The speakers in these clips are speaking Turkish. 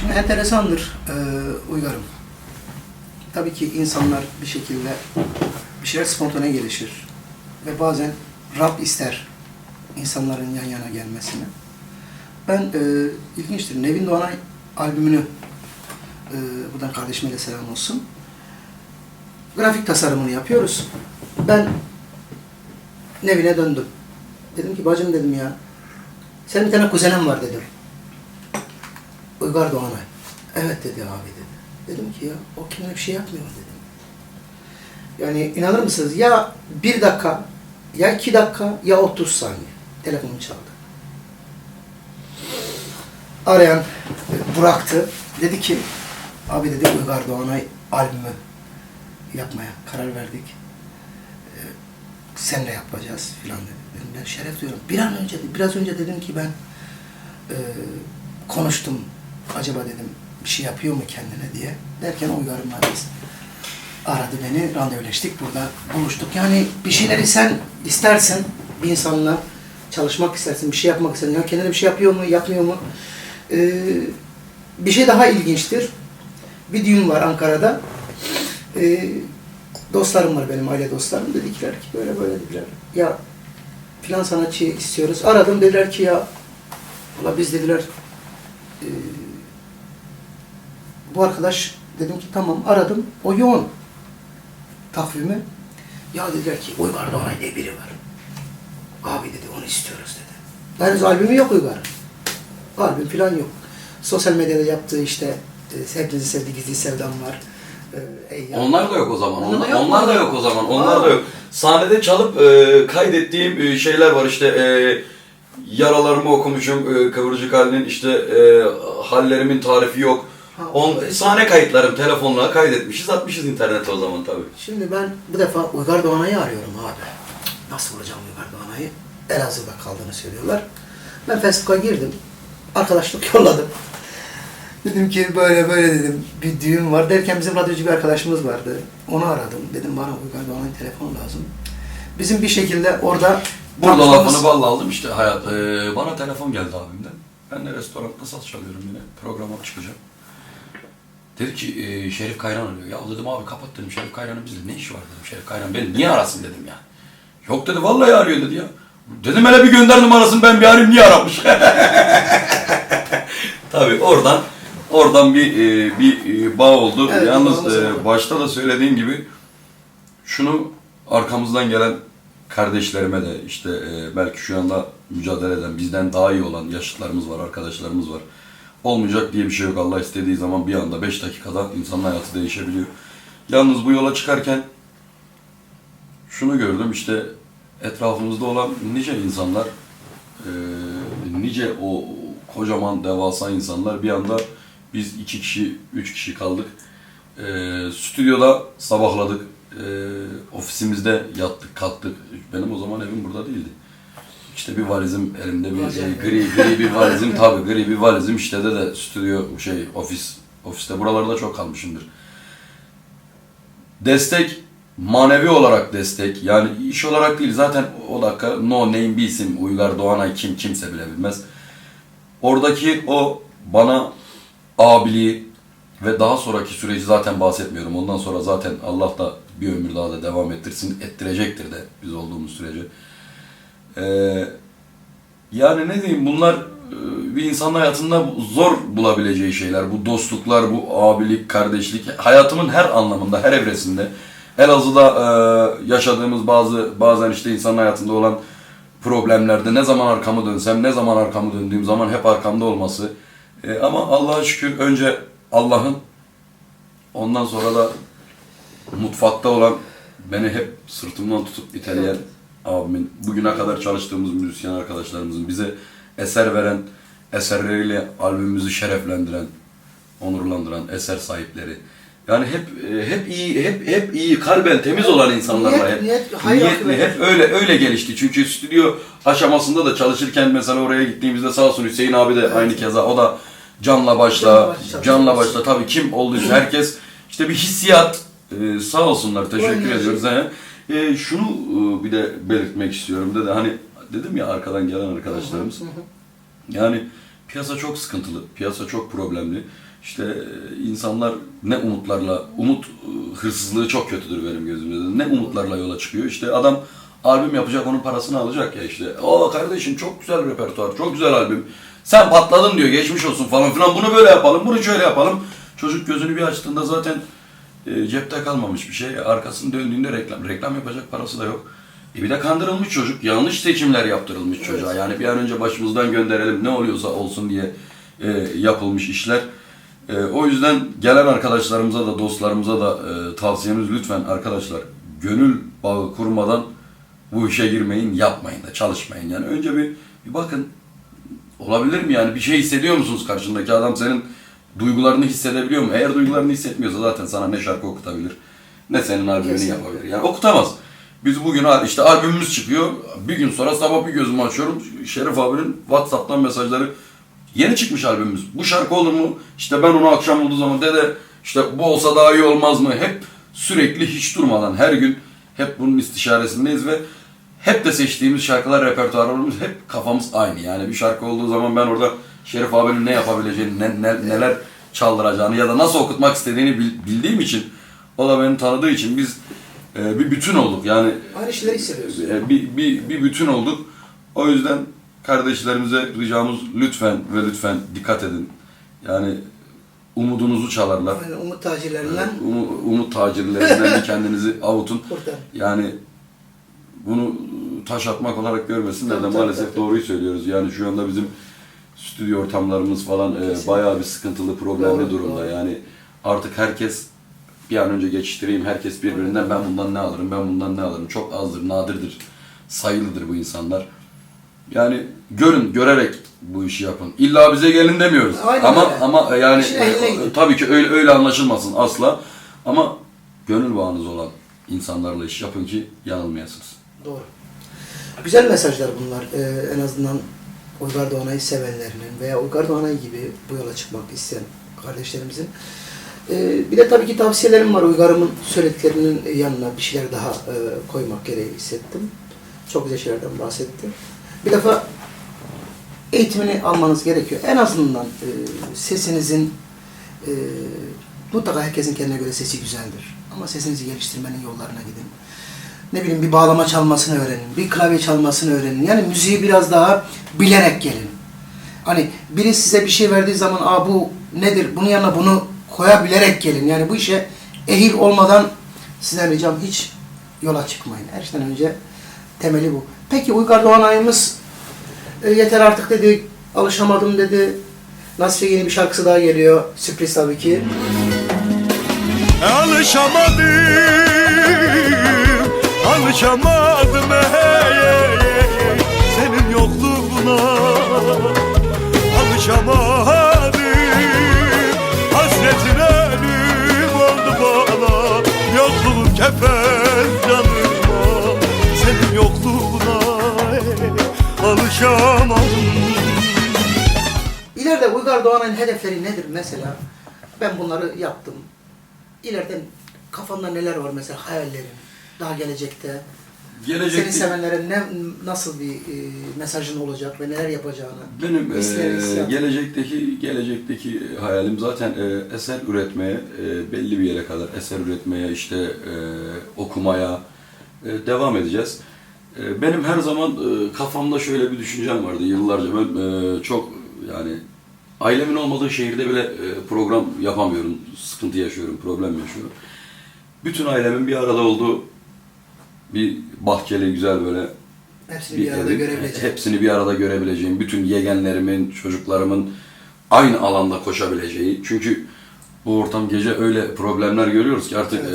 Şimdi enteresandır Uygar'ım. Tabii ki insanlar bir şekilde bir şeyler spontane gelişir. Ve bazen Rab ister insanların yan yana gelmesini. Ben ilginçtir. Nevin Doğanay albümünü buradan kardeşime de selam olsun. Grafik tasarımını yapıyoruz. Ben Nevin'e döndüm. Dedim ki bacım dedim ya, senin bir tane kuzenin var dedim. Uygar Doğanay. Evet dedi abi dedi. Dedim ki ya o kimine bir şey yapmıyor dedim. Yani inanır mısınız ya 1 dakika ya 2 dakika ya 30 saniye telefonum çaldı. Arayan Burak'tı. Dedi ki abi dedi Uygar Doğanay albümü yapmaya karar verdik. Seninle yapacağız filan dedi. Dedim ben şeref duyuyorum. Biraz önce dedim ki ben konuştum. Acaba dedim bir şey yapıyor mu kendine diye. Derken Uygar'ımla biz aradı beni. Randevuleştik. Burada buluştuk. Yani bir şeyleri sen istersen bir insanla çalışmak istersin. Bir şey yapmak istersin. Ya kendine bir şey yapıyor mu? Yapmıyor mu? Bir şey daha ilginçtir. Bir düğün var Ankara'da. Dostlarım var benim, aile dostlarım. Dediler ki böyle böyle dediler. Ya filan sanatçıyı istiyoruz. Aradım dediler ki ya valla biz dediler bu arkadaş dedim ki tamam aradım. O yoğun takvimi. Ya dediler ki Uygar Doğanay diye biri var. Abi dedi onu istiyoruz dedi. Henüz albümü yok Uygar. Albüm filan yok. Sosyal medyada yaptığı işte hepinizi sevdiği gizli sevdam var. Onlar da yok o zaman. Onlar da yok o zaman. Onlar da yok. Sahnede çalıp kaydettiğim şeyler var işte yaralarımı okumuşum Kıvırcık Ali'nin işte hallerimin tarifi yok. Sahne kayıtlarım telefonla kaydetmişiz atmışız internete o zaman tabii. Şimdi ben bu defa Uygar Doğanay'ı arıyorum abi. Nasıl bulacağım Uygar Doğanay'ı? Elazığ'da kaldığını söylüyorlar. Ben Facebook'a girdim. Arkadaşlık yolladım. Dedim ki böyle böyle dedim bir düğün var derken bizim radyocu bir arkadaşımız vardı. Onu aradım. Dedim bana Uygar Doğanay'ın telefonu lazım. Bizim bir şekilde orada... Burada lafını balla aldım işte hayat. Bana telefon geldi abimden. Ben de restoranda saz çalıyorum yine. Programa çıkacağım. Dedi ki Şerif Kayran arıyor. Ya dedim abi kapat dedim. Şerif Kayran'ın bizle ne işi var dedim. Şerif Kayran beni niye arasın dedim ya. Yok dedi vallahi arıyor dedi ya. Dedim hele bir gönder numarasını ben bir arayayım niye aramış. Tabii oradan bir bağ oldu. Evet, yalnız başta da söylediğim gibi şunu arkamızdan gelen kardeşlerime de işte belki şu anda mücadele eden bizden daha iyi olan yaşıtlarımız var, arkadaşlarımız var. Olmayacak diye bir şey yok. Allah istediği zaman bir anda 5 dakikada insanın hayatı değişebiliyor. Yalnız bu yola çıkarken şunu gördüm işte etrafımızda olan nice insanlar, nice o kocaman devasa insanlar bir anda biz 2 kişi, 3 kişi kaldık. Stüdyoda sabahladık. Ofisimizde yattık, kalktık. Benim o zaman evim burada değildi. İşte bir valizim elimde bir gri bir valizim tabii gri bir valizim işte de stüdyo ofiste buralarda çok kalmışımdır. Destek manevi olarak destek yani iş olarak değil zaten o dakika no name bir isim Uygar Doğanay kimse bile bilmez. Oradaki o bana abiliği ve daha sonraki süreci zaten bahsetmiyorum. Ondan sonra zaten Allah da bir ömür daha da devam ettirecektir de biz olduğumuz sürece. Yani ne diyeyim bunlar bir insanın hayatında zor bulabileceği şeyler. Bu dostluklar, bu abilik, kardeşlik hayatımın her anlamında, her evresinde. Elazığ'da yaşadığımız bazen işte insanın hayatında olan problemlerde ne zaman arkamı dönsem, ne zaman arkamı döndüğüm zaman hep arkamda olması. Ama Allah'a şükür önce Allah'ın ondan sonra da mutfakta olan beni hep sırtımdan tutup iteleyen abimin, bugüne kadar çalıştığımız müzisyen arkadaşlarımızın bize eser veren, eserleriyle albümümüzü şereflendiren, onurlandıran eser sahipleri. Yani hep iyi, kalben temiz olan insanlar var. Niyetli, hep öyle gelişti. Çünkü stüdyo aşamasında da çalışırken mesela oraya gittiğimizde sağ olsun Hüseyin abi de aynı keza o da canla başla tabii kim olduysa herkes işte bir hissiyat sağ olsunlar teşekkür ediyoruz. Şunu bir de belirtmek istiyorum dedi hani dedim ya arkadan gelen arkadaşlarımız yani Piyasa çok sıkıntılı, piyasa çok problemli. İşte insanlar ne umutlarla, hırsızlığı çok kötüdür benim gözümde. Ne umutlarla yola çıkıyor. İşte adam albüm yapacak, onun parasını alacak ya işte. O kardeşim çok güzel repertuar, çok güzel albüm. Sen patladın diyor, geçmiş olsun falan filan. Bunu böyle yapalım, bunu şöyle yapalım. Çocuk gözünü bir açtığında zaten cepte kalmamış bir şey. Arkasını döndüğünde reklam yapacak parası da yok. Bir de kandırılmış çocuk, yanlış seçimler yaptırılmış çocuğa. Yani bir an önce başımızdan gönderelim, ne oluyorsa olsun diye yapılmış işler. O yüzden gelen arkadaşlarımıza da, dostlarımıza da tavsiyemiz lütfen arkadaşlar, gönül bağı kurmadan bu işe girmeyin, yapmayın da, çalışmayın. Yani önce bir bakın, olabilir mi yani? Bir şey hissediyor musunuz karşındaki adam senin duygularını hissedebiliyor mu? Eğer duygularını hissetmiyorsa zaten sana ne şarkı okutabilir, ne senin albümünü yapabilir. Yani okutamaz. Biz bugün işte albümümüz çıkıyor, bir gün sonra sabah bir gözümü açıyorum, Şerif abinin WhatsApp'tan mesajları, yeni çıkmış albümümüz, bu şarkı olur mu? İşte ben onu akşam olduğu zaman dede, işte bu olsa daha iyi olmaz mı? Hep sürekli hiç durmadan her gün hep bunun istişaresindeyiz ve hep de seçtiğimiz şarkılar, repertuarlarımız hep kafamız aynı. Yani bir şarkı olduğu zaman ben orada Şerif abinin ne yapabileceğini, neler çaldıracağını ya da nasıl okutmak istediğini bildiğim için, o da beni tanıdığı için biz bir bütün olduk. Yani Aynı şeyleri hissediyoruz. bir bütün olduk. O yüzden kardeşlerimize ricamız, lütfen ve lütfen dikkat edin. Yani umudunuzu çalarlar. Aynen, umut tacirlerinden. Umut tacirlerinden kendinizi avutun. Kurtar. Yani bunu taş atmak olarak görmesinler de Tabii, maalesef tabii. doğruyu söylüyoruz. Yani şu anda bizim stüdyo ortamlarımız falan Kesinlikle. bayağı bir sıkıntılı, problemli Doğru, durumda. doğru. Yani artık herkes bir an önce geçiştireyim, herkes birbirinden ben bundan ne alırım, ben bundan ne alırım. Çok azdır, nadirdir, sayılıdır bu insanlar. Yani görerek bu işi yapın. İlla bize gelin demiyoruz. Aynen ama öyle. ama yani İşin ehline gidin. tabii ki öyle anlaşılmasın asla. Ama gönül bağınız olan insanlarla iş yapın ki yanılmayasınız. Doğru. Güzel mesajlar bunlar. En azından Uygar Doğanay'ı sevenlerinin veya Uygar Doğanay gibi bu yola çıkmak isteyen kardeşlerimizin. Bir de tabii ki tavsiyelerim var. Uygar'ımın söylediklerinin yanına bir şeyler daha koymak gereği hissettim. Çok güzel şeylerden bahsetti. Bir defa eğitimini almanız gerekiyor. En azından sesinizin mutlaka herkesin kendine göre sesi güzeldir. Ama sesinizi geliştirmenin yollarına gidin. Ne bileyim bir bağlama çalmasını öğrenin, bir klavye çalmasını öğrenin. Yani müziği biraz daha bilerek gelin. Hani biri size bir şey verdiği zaman bu nedir, bunun yanına bunu koyabilerek gelin. Yani bu işe ehil olmadan sizden ricam hiç yola çıkmayın. Her şeyden önce temeli bu. Peki Uygar Doğanay'ımız yeter artık dedi, alışamadım dedi. Nasıl yeni bir şarkısı daha geliyor. Sürpriz tabii ki. Alışamadım senin yokluğuna. Alışamadım, hasretin ölüm oldu bana. Yokluğun kefen canıma, senin yokluğuna alışamadım. İleride Uygar Doğanay'ın hedefleri nedir mesela? Ben bunları yaptım. İleriden kafanda neler var mesela hayallerin? Daha gelecekte. Seni sevenlere nasıl bir mesajın olacak ve neler yapacağını? Benim hissiyat. gelecekteki hayalim zaten eser üretmeye, belli bir yere kadar eser üretmeye, işte okumaya devam edeceğiz. Benim her zaman kafamda şöyle bir düşüncem vardı yıllarca. Ben çok yani ailemin olmadığı şehirde bile program yapamıyorum, sıkıntı yaşıyorum, problem yaşıyorum. Bütün ailemin bir arada olduğu bir bahçeli güzel böyle Hepsini bir arada görebileceğim. hepsini bir arada görebileceğim, bütün yeğenlerimin, çocuklarımın aynı alanda koşabileceği. Çünkü bu ortam gece öyle problemler görüyoruz ki artık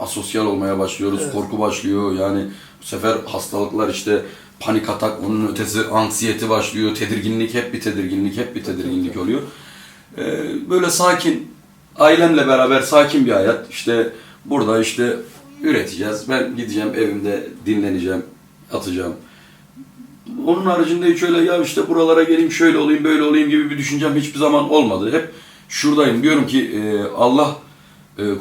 asosyal olmaya başlıyoruz, korku başlıyor. Yani bu sefer hastalıklar işte panik atak, onun ötesi anksiyete başlıyor, tedirginlik, hep bir tedirginlik oluyor. Böyle sakin, ailemle beraber sakin bir hayat. İşte burada işte üreteceğiz. Ben gideceğim evimde dinleneceğim, atacağım. Onun haricinde hiç öyle ya işte buralara geleyim, şöyle olayım, böyle olayım gibi bir düşüncem hiçbir zaman olmadı. Hep şuradayım. Diyorum ki Allah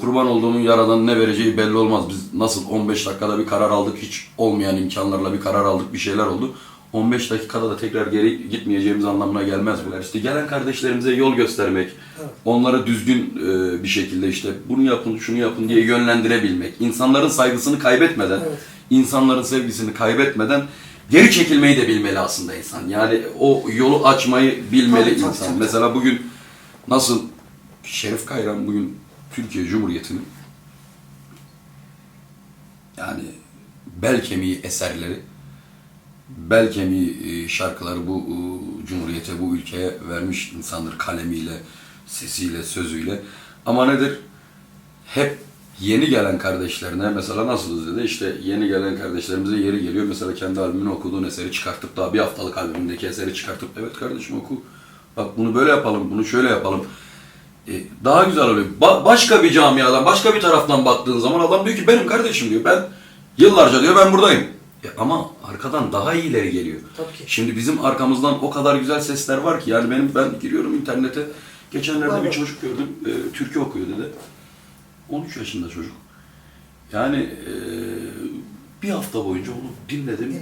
kurban olduğumun yaradan ne vereceği belli olmaz. Biz nasıl 15 dakikada bir karar aldık, hiç olmayan imkanlarla bir karar aldık, bir şeyler oldu. 15 dakikada da tekrar geri gitmeyeceğimiz anlamına gelmez bunlar. İşte gelen kardeşlerimize yol göstermek, Evet. onları düzgün bir şekilde işte bunu yapın, şunu yapın diye yönlendirebilmek, insanların saygısını kaybetmeden, Evet. insanların sevgisini kaybetmeden geri çekilmeyi de bilmeli aslında insan. Yani o yolu açmayı bilmeli Tabii, tabii, insan. tabii. Mesela bugün nasıl Şerif Kayran bugün Türkiye Cumhuriyeti'nin yani bel kemiği eserleri, bel kemiği şarkıları bu Cumhuriyete, bu ülkeye vermiş insandır kalemiyle, sesiyle, sözüyle. Ama nedir? Hep yeni gelen kardeşlerine, mesela nasıl dedi, işte yeni gelen kardeşlerimize yeri geliyor. Mesela kendi albümünü okuduğun eseri çıkartıp daha bir haftalık albümündeki eseri çıkartıp evet kardeşim oku, bak bunu böyle yapalım, bunu şöyle yapalım. Daha güzel oluyor. Başka bir camiadan, başka bir taraftan baktığın zaman adam diyor ki benim kardeşim diyor, ben yıllarca diyor ben buradayım. Ama arkadan daha iyileri geliyor. Tabii ki. Şimdi bizim arkamızdan o kadar güzel sesler var ki yani ben giriyorum internete. Geçenlerde Var, bir var. çocuk gördüm. Türkü okuyor dedi. 13 yaşında çocuk. Yani bir hafta boyunca onu dinledim.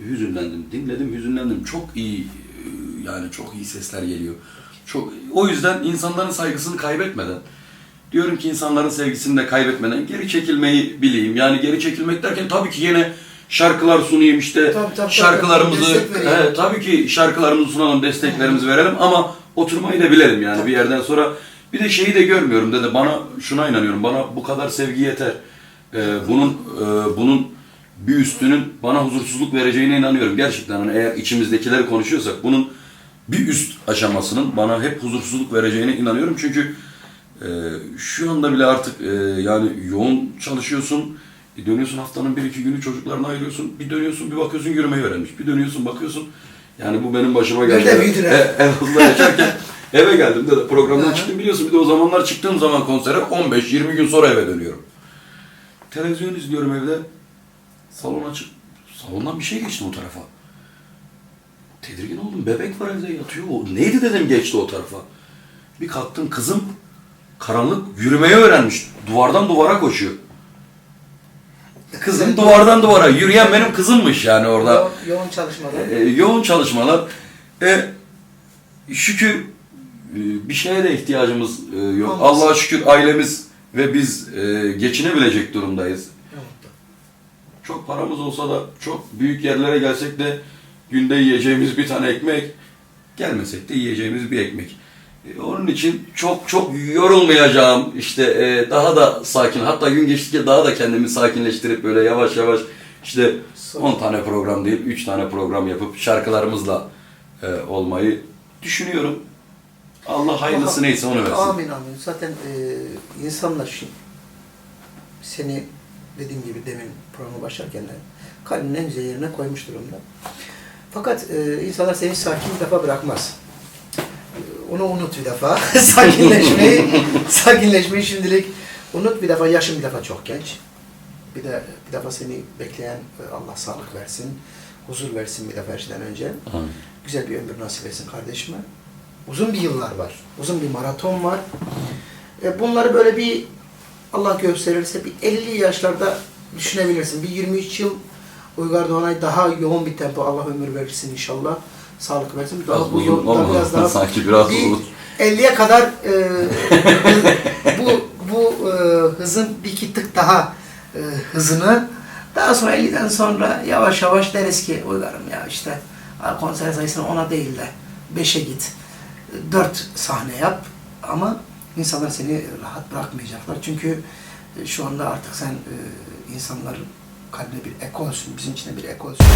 Hüzünlendim. Dinledim, hüzünlendim. Çok iyi yani çok iyi sesler geliyor. O yüzden insanların saygısını kaybetmeden, diyorum ki insanların sevgisini de kaybetmeden geri çekilmeyi bileyim. Yani geri çekilmek derken tabii ki yine şarkılar sunayım işte Tabii, şarkılarımızı destek vereyim. tabii ki şarkılarımızı sunalım, desteklerimizi verelim ama oturmayı da bilelim yani bir yerden sonra. Bir de şeyi de görmüyorum dedi, bana şuna inanıyorum, bana bu kadar sevgi yeter. Bunun bir üstünün bana huzursuzluk vereceğine inanıyorum. Gerçekten hani eğer içimizdekileri konuşuyorsak bunun bir üst aşamasının bana hep huzursuzluk vereceğine inanıyorum. Çünkü şu anda bile artık yani yoğun çalışıyorsun. Dönüyorsun haftanın 1-2 günü çocuklarına ayırıyorsun. Bir dönüyorsun bir bakıyorsun yürümeyi öğrenmiş. Bir dönüyorsun bakıyorsun. Yani bu benim başıma geldi. Nerede büyüdün ha? Evde yaşarken eve geldim de programdan Hı. çıktım biliyorsun. Bir de o zamanlar çıktığım zaman konsere 15-20 gün sonra eve dönüyorum. Televizyon izliyorum evde. Salon açık. Salondan bir şey geçti o tarafa. Tedirgin oldum. Bebek var evde yatıyor. O neydi dedim geçti o tarafa. Bir kalktım kızım karanlık yürümeyi öğrenmiş. Duvardan duvara koşuyor. Kızım duvardan duvara yürüyen benim kızımmış yani orada. Yoğun çalışmalar. Yoğun çalışmalar. Şükür bir şeye de ihtiyacımız yok. Olmaz. Allah'a şükür ailemiz ve biz geçinebilecek durumdayız. Çok paramız olsa da çok büyük yerlere gelsek de günde yiyeceğimiz bir tane ekmek, gelmesek de yiyeceğimiz bir ekmek. Onun için çok yorulmayacağım, işte daha da sakin, hatta gün geçtikçe daha da kendimi sakinleştirip böyle yavaş yavaş işte 10 tane program değil 3 tane program yapıp şarkılarımızla olmayı düşünüyorum. Allah hayırlısı neyse onu versin. Amin amin. Zaten insanlar şimdi seni dediğim gibi demin programa başlarken de kalbinin en güzel yerine koymuş durumda. Fakat insanlar seni sakin bir defa bırakmaz. Onu unut bir defa. Sakinleşmeyi şimdilik unut bir defa. Yaşın bir defa çok genç. Bir defa seni bekleyen Allah sağlık versin, huzur versin bir defa her şeyden önce. Amin. Güzel bir ömür nasip etsin kardeşime. Uzun bir yıllar var. Uzun bir maraton var. Bunları böyle bir Allah gösterirse bir 50 yaşlarda düşünebilirsin. Bir 23 yıl Uygar Doğanay daha yoğun bir tempo Allah ömür verirsin inşallah. Sağlık versin. Daha Biraz bu uzun yolda olmadı. biraz daha Sanki biraz bir uzun. 50'ye kadar bu hızın bir iki tık daha hızını daha sonra 50'den sonra yavaş yavaş deriz ki Uygar'ım ya işte konser sayısını 10'a değil de 5'e git. 4 sahne yap ama insanlar seni rahat bırakmayacaklar. Çünkü şu anda artık sen insanların kalbine bir ekolsün, bizim için de bir ekolsün.